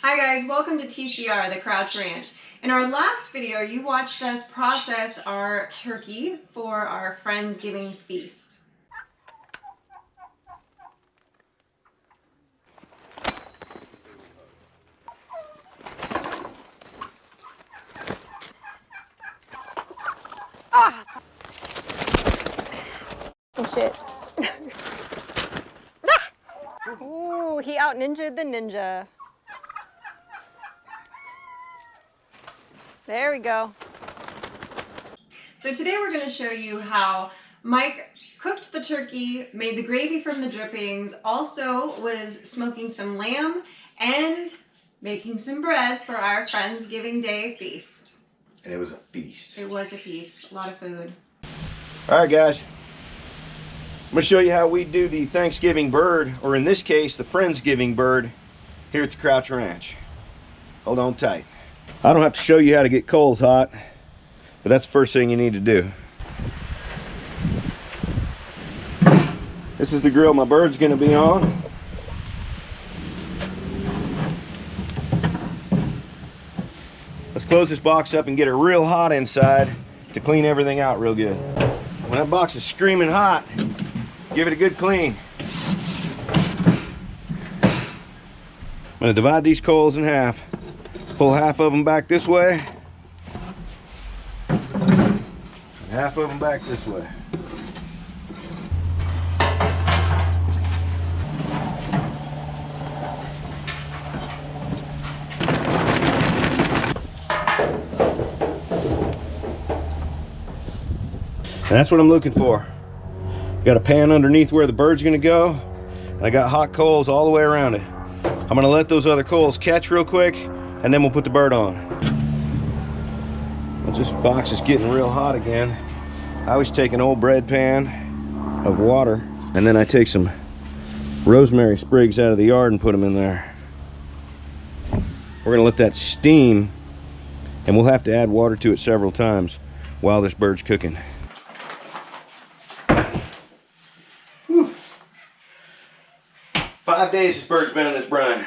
Hi guys, welcome to TCR, the Crouch Ranch. In our last video, you watched us process our turkey for our Friendsgiving feast. Ah! Oh shit. Ooh, he out ninja'd the ninja. There we go. So today we're going to show you how Mike cooked the turkey, made the gravy from the drippings, also was smoking some lamb and making some bread for our Friendsgiving Day feast. And it was a feast. It was a feast, a lot of food. All right, guys. I'm going to show you how we do the Thanksgiving bird, or in this case, the Friendsgiving bird, here at the Crouch Ranch. Hold on tight. I don't have to show you how to get coals hot, but that's the first thing you need to do. This is the grill my bird's going to be on. Let's close this box up and get it real hot inside to clean everything out real good. When that box is screaming hot, give it a good clean. I'm going to divide these coals in half. Pull half of them back this way, and half of them back this way. And that's what I'm looking for. Got a pan underneath where the bird's gonna go, and I got hot coals all the way around it. I'm gonna let those other coals catch real quick, and then we'll put the bird on. Once this box is getting real hot again, I always take an old bread pan of water, and then I take some rosemary sprigs out of the yard and put them in there. We're gonna let that steam, and we'll have to add water to it several times while this bird's cooking. Whew. 5 days this bird's been in this brine.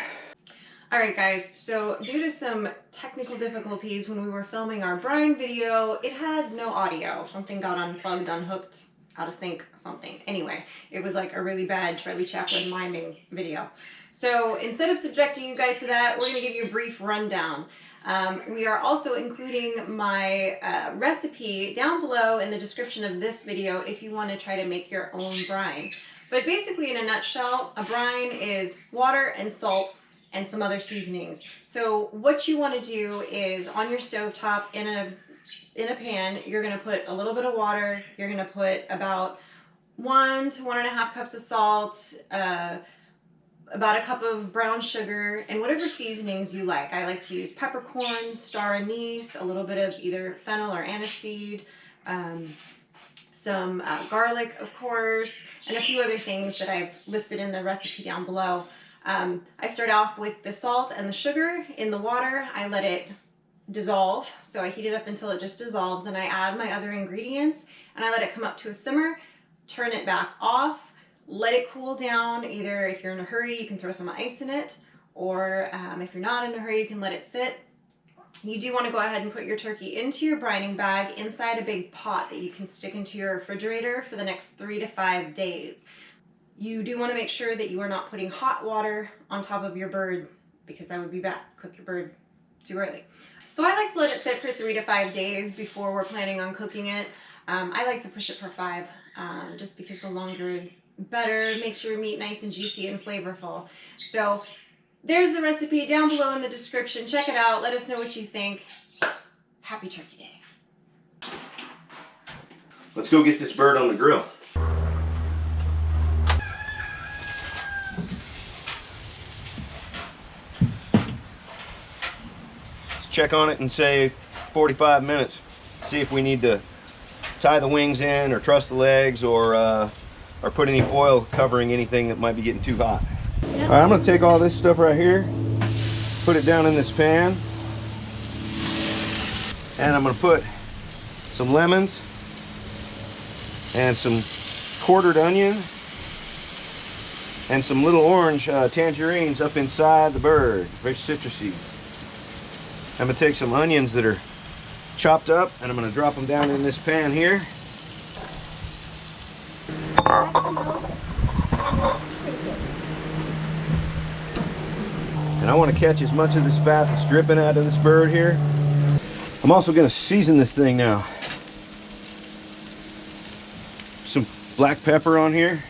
Alright guys, so due to some technical difficulties when we were filming our brine video, it had no audio. Something got unplugged, unhooked, out of sync, something. Anyway, it was like a really bad Charlie Chaplin miming video. So instead of subjecting you guys to that, we're going to give you a brief rundown. We are also including my recipe down below in the description of this video if you want to try to make your own brine. But basically, in a nutshell, a brine is water and salt and some other seasonings. So what you want to do is on your stovetop in a pan, you're going to put a little bit of water. You're going to put about 1 to 1.5 cups of salt, about a cup of brown sugar, and whatever seasonings you like. I like to use peppercorns, star anise, a little bit of either fennel or aniseed, some garlic, of course, and a few other things that I've listed in the recipe down below. I start off with the salt and the sugar in the water. I let it dissolve, so I heat it up until it just dissolves, then I add my other ingredients and I let it come up to a simmer, turn it back off, let it cool down. Either if you're in a hurry, you can throw some ice in it, or if you're not in a hurry, you can let it sit. You do want to go ahead and put your turkey into your brining bag inside a big pot that you can stick into your refrigerator for the next 3 to 5 days. You do want to make sure that you are not putting hot water on top of your bird, because that would be bad. Cook your bird too early. So I like to let it sit for 3 to 5 days before we're planning on cooking it. I like to push it for 5, just because the longer is better. Makes your meat nice and juicy and flavorful. So there's the recipe down below in the description. Check it out. Let us know what you think. Happy Turkey Day. Let's go get this bird on the grill. Check on it in say 45 minutes. See if we need to tie the wings in or truss the legs or put any foil covering anything that might be getting too hot. All right, I'm going to take all this stuff right here, put it down in this pan, and I'm going to put some lemons and some quartered onion and some little orange tangerines up inside the bird. Very citrusy. I'm gonna take some onions that are chopped up and I'm gonna drop them down in this pan here. And I want to catch as much of this fat that's dripping out of this bird here. I'm also going to season this thing now. Some black pepper on here,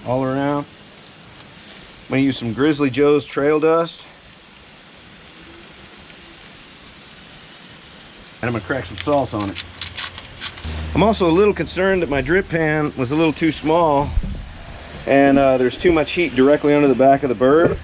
all around. I'm going to use some Grizzly Joe's trail dust. And I'm going to crack some salt on it. I'm also a little concerned that my drip pan was a little too small and there's too much heat directly under the back of the bird.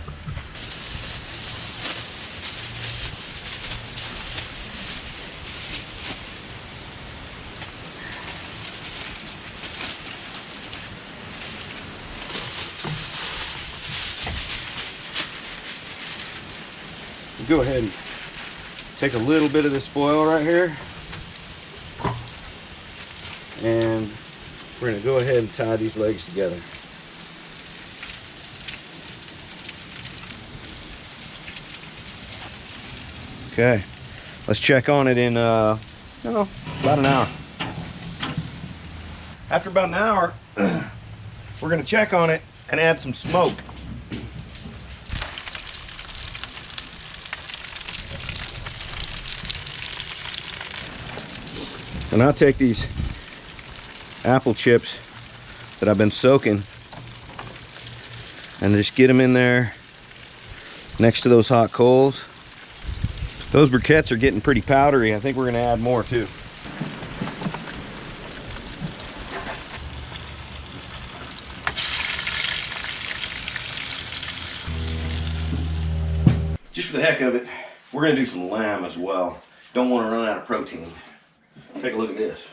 Go ahead and take a little bit of this foil right here, and we're going to go ahead and tie these legs together. Okay, let's check on it in about an hour. After about an hour, we're going to check on it and add some smoke. And I'll take these apple chips that I've been soaking and just get them in there next to those hot coals. Those briquettes are getting pretty powdery. I think we're going to add more too. Just for the heck of it, we're going to do some lamb as well. Don't want to run out of protein. Take a look at this.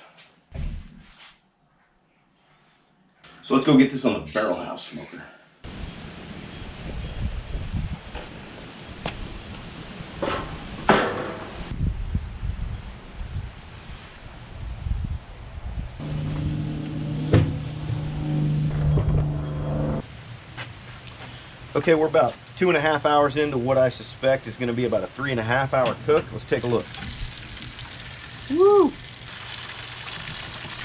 So let's go get this on the barrel house smoker. Okay, we're about 2.5 hours into what I suspect is going to be about a 3.5 hour cook. Let's take a look. Woo!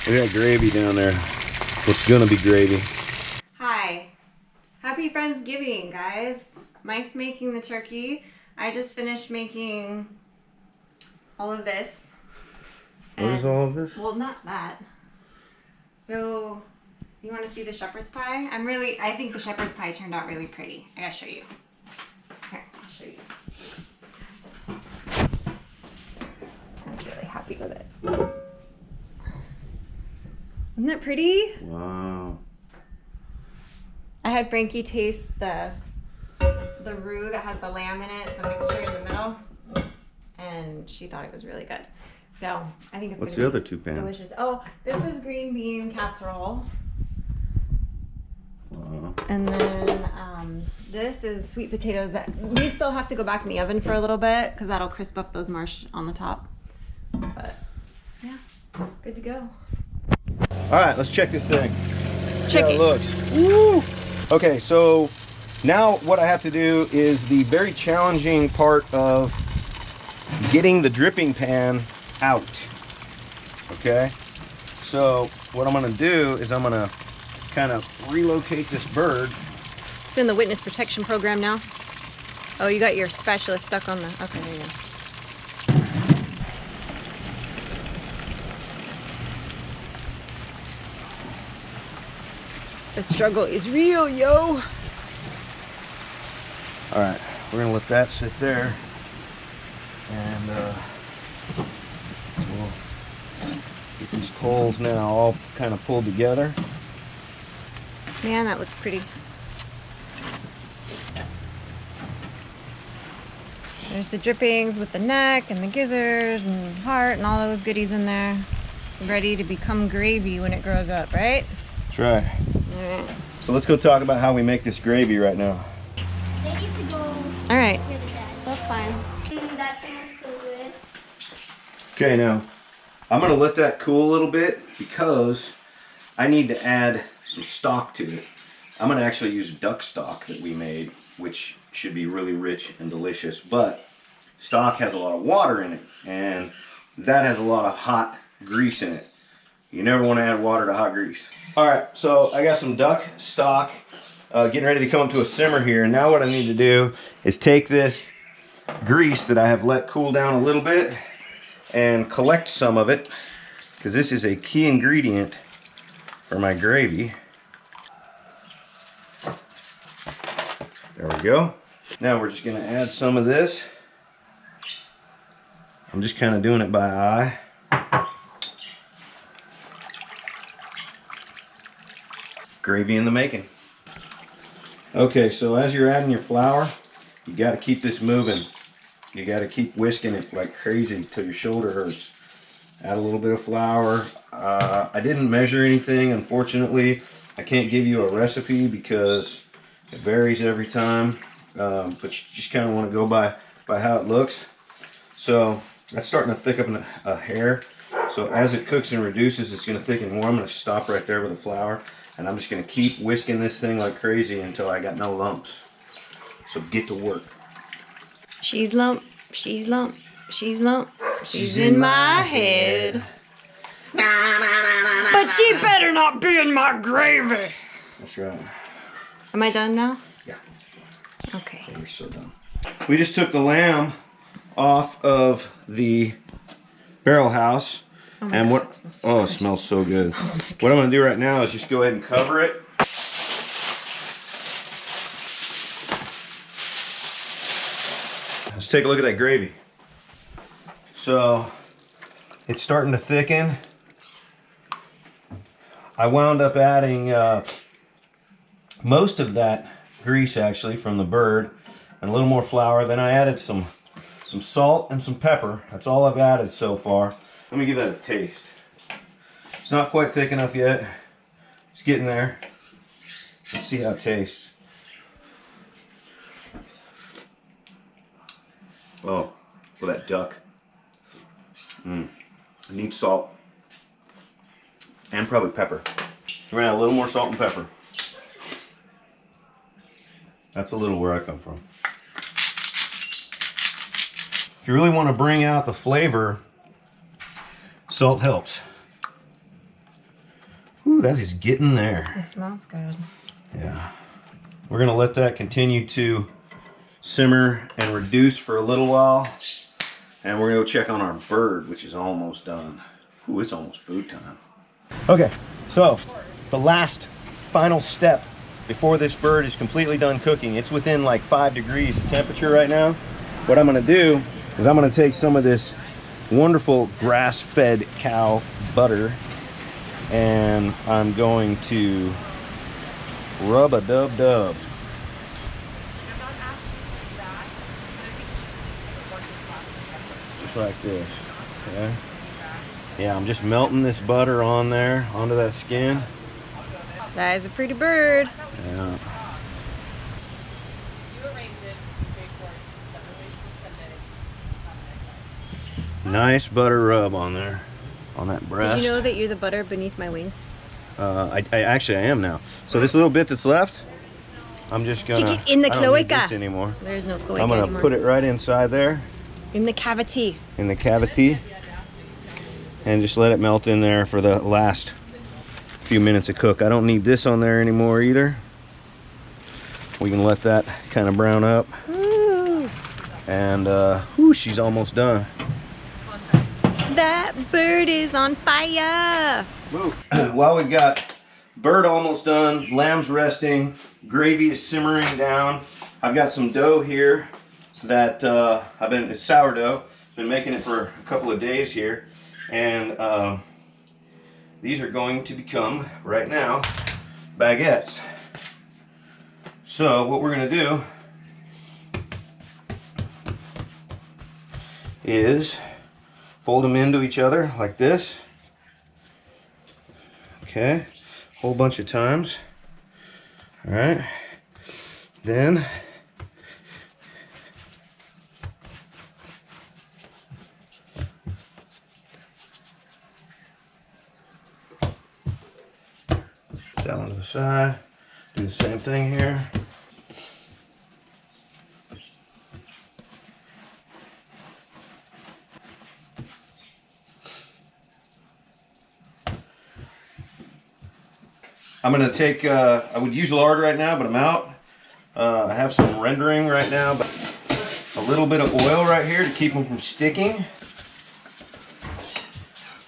We got gravy down there. What's gonna be gravy. Hi. Happy Friendsgiving, guys. Mike's making the turkey. I just finished making all of this. What is all of this? Well, not that. So, you want to see the shepherd's pie? I think the shepherd's pie turned out really pretty. I gotta show you. Here, I'll show you. I'm really happy with it. Isn't that pretty? Wow. I had Frankie taste the roux that has the lamb in it, the mixture in the middle, and she thought it was really good. So I think it's What's the other two pans? Delicious. Oh, this is green bean casserole. Wow. And then this is sweet potatoes that we still have to go back in the oven for a little bit because that'll crisp up those marsh on the top. But yeah, good to go. All right, let's check this thing. Check See how it looks. Woo! Okay, so now what I have to do is the very challenging part of getting the dripping pan out. Okay, so what I'm gonna do is I'm gonna kind of relocate this bird. It's in the witness protection program now. Oh, you got your spatula stuck on the, okay, there you go. The struggle is real, yo. All right, we're gonna let that sit there, and we'll get these coals now all kind of pulled together. Man, that looks pretty. There's the drippings with the neck and the gizzard and heart and all those goodies in there. Ready to become gravy when it grows up, right? That's right. All right. So let's go talk about how we make this gravy right now. They need to go All right. really bad. That's fine. That smells so good. Okay, now I'm gonna let that cool a little bit because I need to add some stock to it. I'm gonna actually use duck stock that we made, which should be really rich and delicious, but stock has a lot of water in it, and that has a lot of hot grease in it. You never want to add water to hot grease. All right, so I got some duck stock getting ready to come up to a simmer here, and now what I need to do is take this grease that I have let cool down a little bit and collect some of it, because this is a key ingredient for my gravy. There we go. Now we're just gonna add some of this. I'm just kind of doing it by eye. Gravy in the making. Okay, so as you're adding your flour, you got to keep this moving. You got to keep whisking it like crazy till your shoulder hurts. Add a little bit of flour. I didn't measure anything, unfortunately. I can't give you a recipe because it varies every time, but you just kind of want to go by how it looks. So that's starting to thicken up a hair. So as it cooks and reduces, it's going to thicken more. I'm going to stop right there with the flour, and I'm just going to keep whisking this thing like crazy until I got no lumps. So get to work. She's lump, she's lump, she's lump, she's in my head. But she better not be in my gravy. That's right. Am I done now? Yeah. Okay. You're so done. We just took the lamb off of the barrel house. Oh and God, what? it smells so Oh, it good. smells so good. What I'm going to do right now is just go ahead and cover it. Let's take a look at that gravy. So it's starting to thicken. I wound up adding most of that grease actually from the bird and a little more flour. Then I added some salt and some pepper. That's all I've added so far. Let me give that a taste. It's not quite thick enough yet. It's getting there. Let's see how it tastes. Oh, look at that duck. It needs salt. And probably pepper. We're gonna add a little more salt and pepper. That's a little where I come from. If you really want to bring out the flavor, salt helps. Ooh, that is getting there. It smells good. Yeah. We're gonna let that continue to simmer and reduce for a little while. And we're gonna go check on our bird, which is almost done. Ooh, it's almost food time. Okay, so the last final step before this bird is completely done cooking. It's within like 5 degrees of temperature right now. What I'm gonna do is I'm gonna take some of this wonderful grass-fed cow butter and I'm going to rub-a-dub-dub. Just like this, okay? Yeah, I'm just melting this butter on there, onto that skin. That is a pretty bird. Yeah. Nice butter rub on there, on that breast. Did you know that you're the butter beneath my wings? I actually I am now. So this little bit that's left, I'm just gonna stick it in the I don't need cloaca. this anymore. There's no cloaca I'm gonna anymore. put it right inside there, in the cavity. in the cavity, and just let it melt in there for the last few minutes of cook. I don't need this on there anymore either. We can let that kind of brown up. Ooh. And ooh, she's almost done. That bird is on fire. While we've got bird almost done, lamb's resting, gravy is simmering down. I've got some dough here that it's sourdough. Been making it for a couple of days here, and these are going to become right now baguettes. So what we're going to do is fold them into each other like this. Okay, whole bunch of times. All right, then that one to the side, Do the same thing here. I'm gonna take, I would use lard right now, but I'm out. I have some rendering right now, but a little bit of oil right here to keep them from sticking.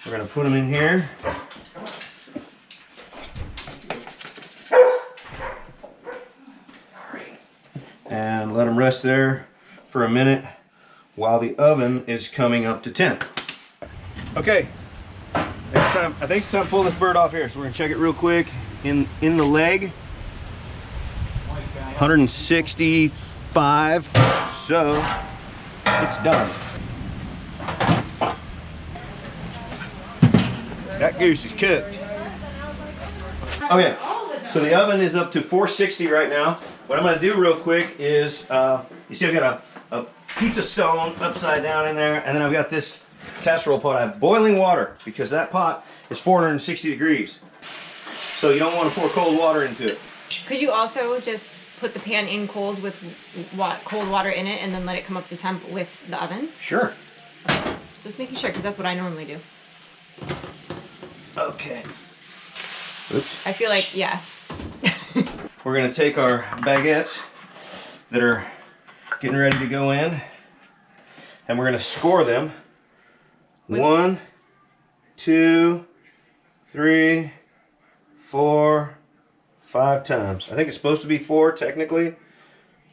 We're gonna put them in here. And let them rest there for a minute while the oven is coming up to temp. Okay, next time, I think it's time to pull this bird off here. So we're gonna check it real quick. In the leg, 165, so it's done. That goose is cooked. Okay, so the oven is up to 460 right now. What I'm gonna do real quick is, you see I've got a pizza stone upside down in there, and then I've got this casserole pot. I have boiling water because that pot is 460 degrees. So you don't want to pour cold water into it. Could you also just put the pan in cold with cold water in it and then let it come up to temp with the oven? Sure. Just making sure, because that's what I normally do. Okay. Oops. I feel like, yeah. We're going to take our baguettes that are getting ready to go in, and we're going to score them. 1, 2, 3, 4, 5 times. I think it's supposed to be 4 technically,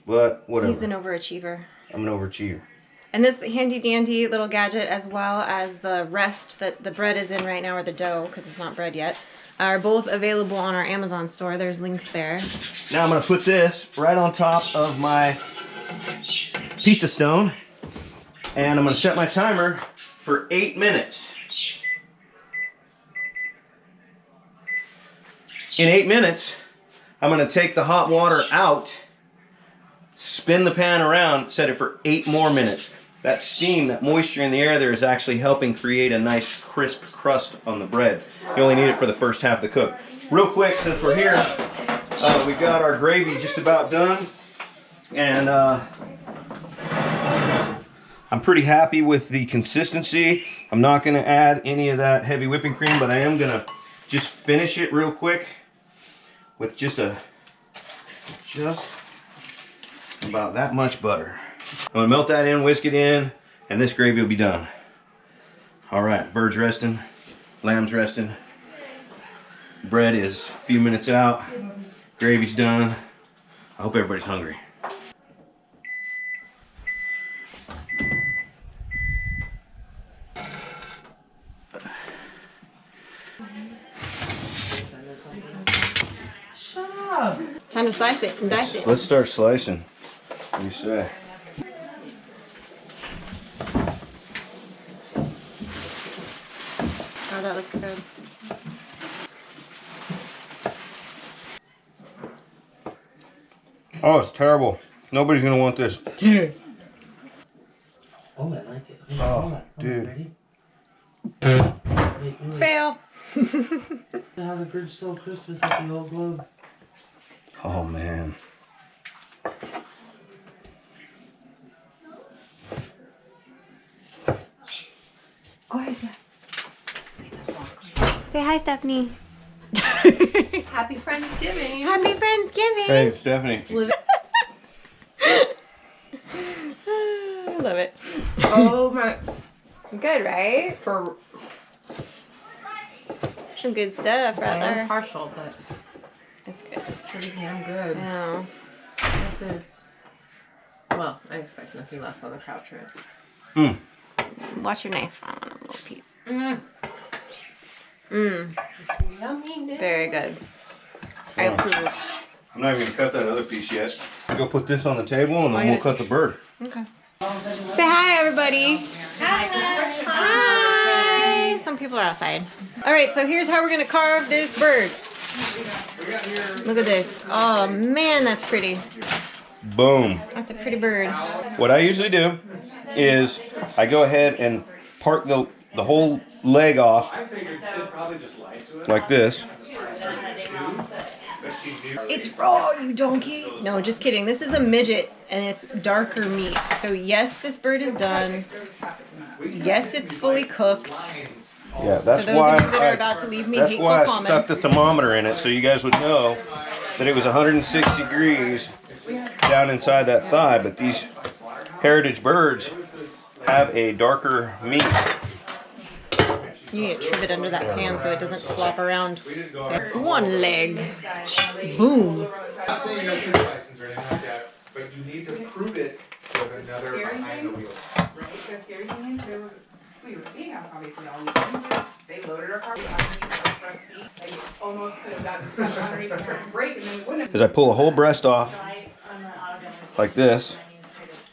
but whatever. He's an overachiever. I'm an overachiever. And this handy dandy little gadget, as well as the rest that the bread is in right now, or the dough, because it's not bread yet, are both available on our Amazon store. There's links there. Now I'm going to put this right on top of my pizza stone, and I'm going to set my timer for 8 minutes. In 8 minutes, I'm going to take the hot water out, spin the pan around, set it for 8 more minutes. That steam, that moisture in the air there is actually helping create a nice crisp crust on the bread. You only need it for the first half of the cook. Real quick, since we're here, we've got our gravy just about done. And I'm pretty happy with the consistency. I'm not going to add any of that heavy whipping cream, but I am going to just finish it real quick with just about that much butter. I'm gonna melt that in, whisk it in, and this gravy will be done. All right, bird's resting, lamb's resting. Bread is a few minutes out, gravy's done. I hope everybody's hungry. Time to slice it and dice it. Let's start slicing. What do you say? Oh, that looks good. Oh, it's terrible. Nobody's gonna want this. Oh, I like it. Oh, dude. Ready? Fail. How the bird stole Christmas at the old Globe. Oh man. Go ahead. Say hi, Stephanie. Happy Friendsgiving. Happy Friendsgiving. Hey, Stephanie. I love it. Oh my. Good, right? For Some good stuff right I am there. partial, but That's good. pretty damn good. Yeah. This is, well, I expect nothing less on the crowd trip. Mm. Watch your knife. I want a little piece. Mmm. Mmm. Yummy. Very good. I approve. I'm not even gonna cut that other piece yet. I'll go put this on the table and then we'll cut the bird. Okay. Say hi, everybody. Hi. Some people are outside. All right, so here's how we're gonna carve this bird. Look at this. Oh man, that's pretty. Boom. That's a pretty bird. What I usually do is I go ahead and part the whole leg off like this. It's raw, you donkey. No, just kidding. This is a midget, and it's darker meat. So yes, this bird is done. Yes, it's fully cooked. Yeah, that's For those why of you that are about to leave me that's hateful why I comments. stuck the thermometer in it so you guys would know that it was 106 degrees down inside that thigh. But these heritage birds have a darker meat. You need to trim it under that pan so it doesn't flop around. One leg. Boom. I'm not saying you got a license or anything like that, but you need to prove it with another behind the wheel. Right, the scary thing is there was, we were being out obviously all weekend. They loaded our car underneath our front seat. They almost could have gotten stuck underneath the brake and then we wouldn't have. Is I pull a whole breast off like this.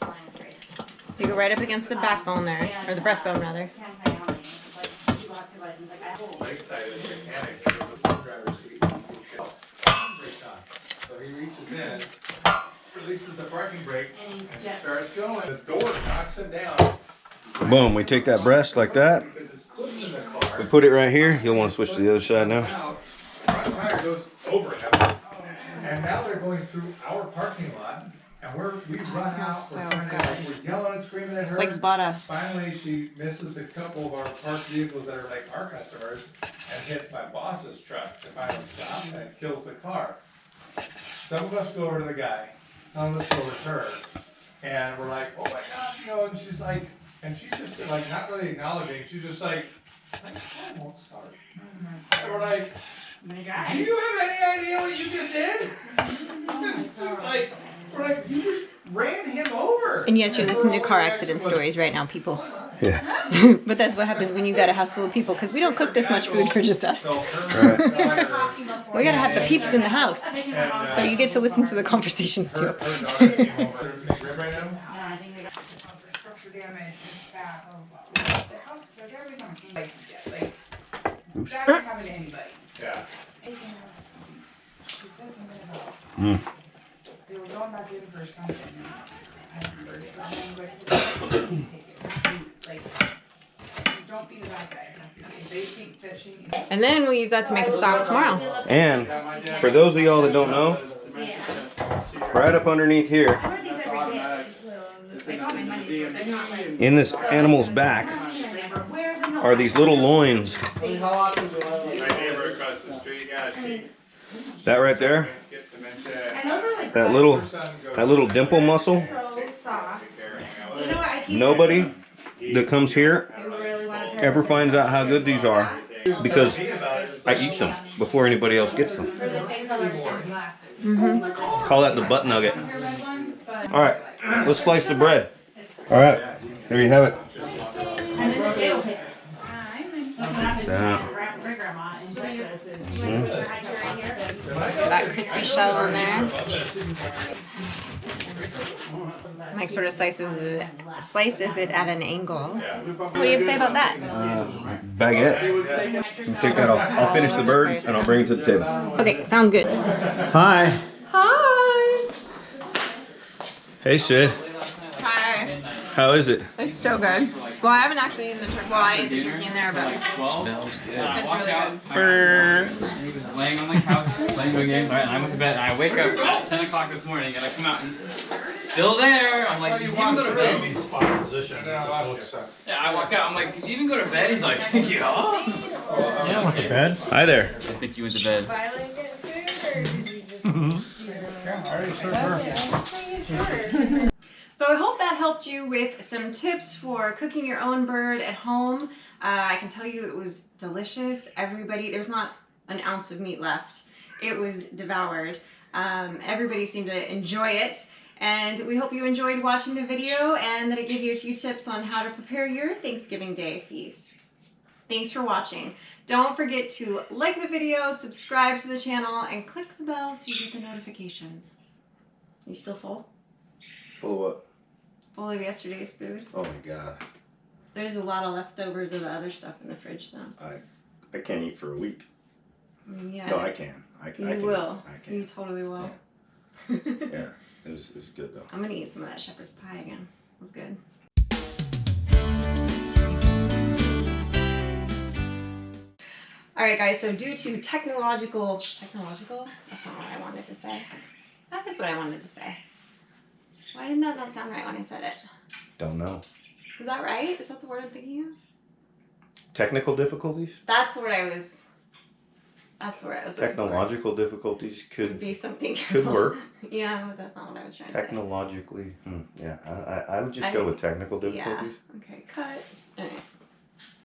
So you go right up against the backbone there, or the breastbone rather. Lakeside is mechanic, there's a driver's seat. So he reaches in, releases the parking brake, and starts going. The door knocks him down. Boom, we take that breast like that. Because it's clipped in the car. We put it right here. You'll want to switch to the other side now. Out, front tire goes over him. And now they're going through our parking lot. And we run out, smells so we're trying to, we're yelling and screaming at her. Like butter. Finally, she misses a couple of our parked vehicles that are like our customers and hits my boss's truck to finally stop and it kills the car. Some of us go over to the guy, some of us go over to her, and we're like, oh my gosh, you know, and she's like, and she's just like not really acknowledging, she's just like, my car won't start. And we're like, do you have any idea what you just did? She's like, we're like, you just ran him over. And yes, you're listening to car accident stories right now, people. Yeah. But that's what happens when you got a house full of people, because we don't cook this much food for just us. Right. We gotta have the peeps in the house, so you get to listen to the conversations too. Structure damage, back, the house, the driveway's not licensed yet, like, that could happen to anybody. Yeah. She said something about, Mm. they were going back in for something, I don't remember it, but then going to take it, like, don't be the bad guy, if they think that she. And then we'll use that to make a stock tomorrow. And for those of y'all that don't know, right up underneath here, in this animal's back, are these little loins. That right there, that little dimple muscle. Nobody that comes here ever finds out how good these are because I eat them before anybody else gets them. Call that the butt nugget. All right, let's slice the bread. All right, there you have it. That crispy shell in there. Mike sort of slices it at an angle. What do you have to say about that? Baguette. You take that off. I'll finish the bird and I'll bring it to the table. Okay, sounds good. Hi. Hi. Hey, Sid. Hi. How is it? It's so good. Well, I haven't actually eaten the turkey. Well, I ate the turkey in there, but Smells good. it's really good. He was laying on the couch, playing video games, right? And I went to bed, and I wake up at 10 o'clock this morning, and I come out, and he's still there. I'm like, did you even go to bed? Yeah, I walked out, I'm like, did you even go to bed? He's like, yeah. Yeah, I went to bed. Hi there. I think you went to bed. So I hope that helped you with some tips for cooking your own bird at home. I can tell you it was delicious. There's not an ounce of meat left. It was devoured. Everybody seemed to enjoy it. And we hope you enjoyed watching the video and that it gave you a few tips on how to prepare your Thanksgiving Day feast. Thanks for watching. Don't forget to like the video, subscribe to the channel, and click the bell so you get the notifications. Are you still full? Full of what? Full of yesterday's food? Oh my God. There's a lot of leftovers of the other stuff in the fridge though. I can't eat for a week. I mean, yeah. No, I can. I can. You will. I can. You totally will. Yeah, it was good though. I'm gonna eat some of that shepherd's pie again. It was good. All right, guys. So due to technological. That's not what I wanted to say. That is what I wanted to say. Why didn't that not sound right when I said it? Don't know. Is that right? Is that the word I'm thinking of? Technical difficulties? That's the word I was. That's the word I was. looking for. Technological difficulties Would could be something. could work. Yeah, but that's not what I was trying to say. Technologically, yeah. I would just I go think- with technical Yeah. difficulties. Okay. Cut. All right.